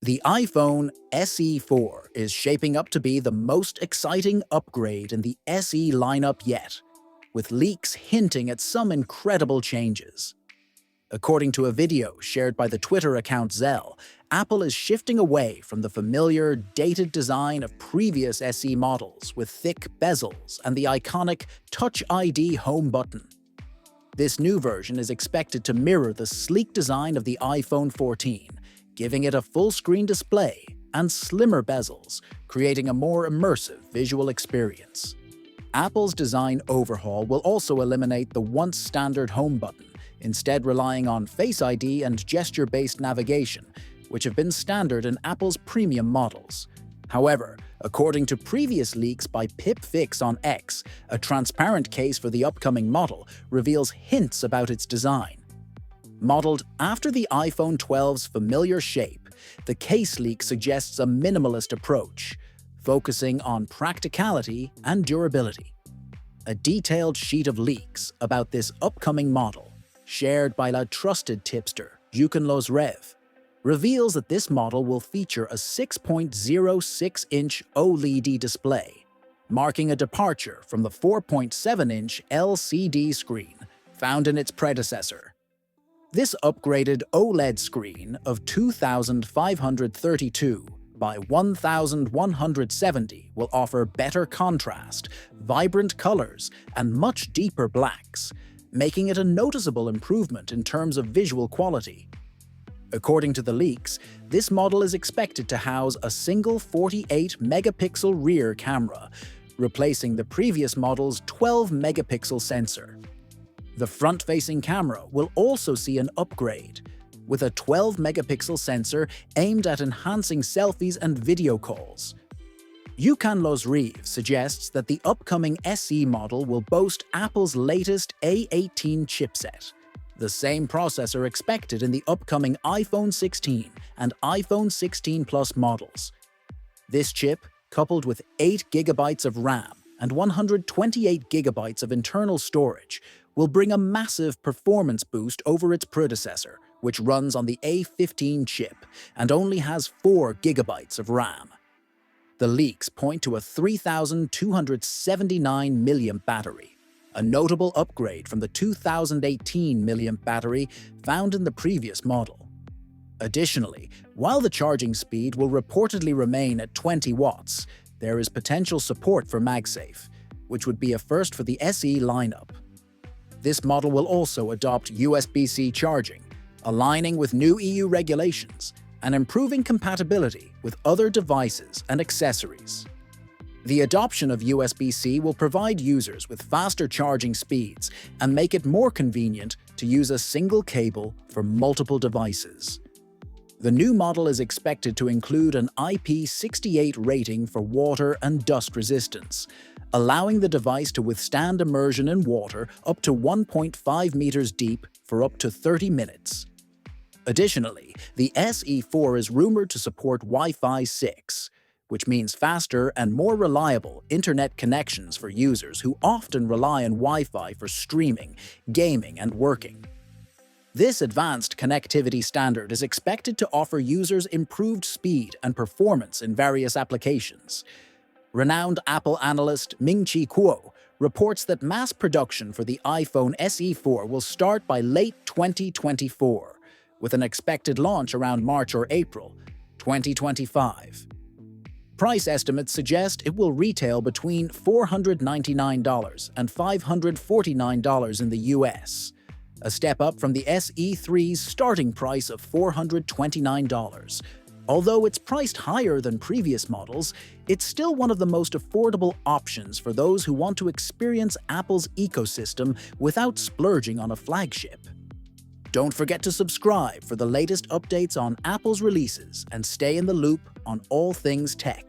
The iPhone SE4 is shaping up to be the most exciting upgrade in the SE lineup yet, with leaks hinting at some incredible changes. According to a video shared by the Twitter account Zell, Apple is shifting away from the familiar, dated design of previous SE models with thick bezels and the iconic Touch ID home button. This new version is expected to mirror the sleek design of the iPhone 14, giving it a full-screen display and slimmer bezels, creating a more immersive visual experience. Apple's design overhaul will also eliminate the once standard home button, instead relying on Face ID and gesture-based navigation, which have been standard in Apple's premium models. However, according to previous leaks by PipFix on X, a transparent case for the upcoming model reveals hints about its design. Modeled after the iPhone 12's familiar shape, the case leak suggests a minimalist approach, focusing on practicality and durability. A detailed sheet of leaks about this upcoming model, shared by la trusted tipster Yukon Los Rev, reveals that this model will feature a 6.06-inch OLED display, marking a departure from the 4.7-inch LCD screen found in its predecessor. This upgraded OLED screen of 2532 by 1170 will offer better contrast, vibrant colors, and much deeper blacks, making it a noticeable improvement in terms of visual quality. According to the leaks, this model is expected to house a single 48-megapixel rear camera, replacing the previous model's 12-megapixel sensor. The front-facing camera will also see an upgrade, with a 12-megapixel sensor aimed at enhancing selfies and video calls. Yukon Los Rev suggests that the upcoming SE model will boast Apple's latest A18 chipset, the same processor expected in the upcoming iPhone 16 and iPhone 16 Plus models. This chip, coupled with 8 GB of RAM and 128 GB of internal storage, will bring a massive performance boost over its predecessor, which runs on the A15 chip and only has 4 GB of RAM. The leaks point to a 3,279 mAh battery, a notable upgrade from the 2018 mAh battery found in the previous model. Additionally, while the charging speed will reportedly remain at 20 watts, there is potential support for MagSafe, which would be a first for the SE lineup. This model will also adopt USB-C charging, aligning with new EU regulations and improving compatibility with other devices and accessories. The adoption of USB-C will provide users with faster charging speeds and make it more convenient to use a single cable for multiple devices. The new model is expected to include an IP68 rating for water and dust resistance, allowing the device to withstand immersion in water up to 1.5 meters deep for up to 30 minutes. Additionally, the SE4 is rumored to support Wi-Fi 6, which means faster and more reliable internet connections for users who often rely on Wi-Fi for streaming, gaming, and working. This advanced connectivity standard is expected to offer users improved speed and performance in various applications. Renowned Apple analyst Ming-Chi Kuo reports that mass production for the iPhone SE4 will start by late 2024, with an expected launch around March or April 2025. Price estimates suggest it will retail between $499 and $549 in the US, a step up from the SE3's starting price of $429. Although it's priced higher than previous models, it's still one of the most affordable options for those who want to experience Apple's ecosystem without splurging on a flagship. Don't forget to subscribe for the latest updates on Apple's releases and stay in the loop on all things tech.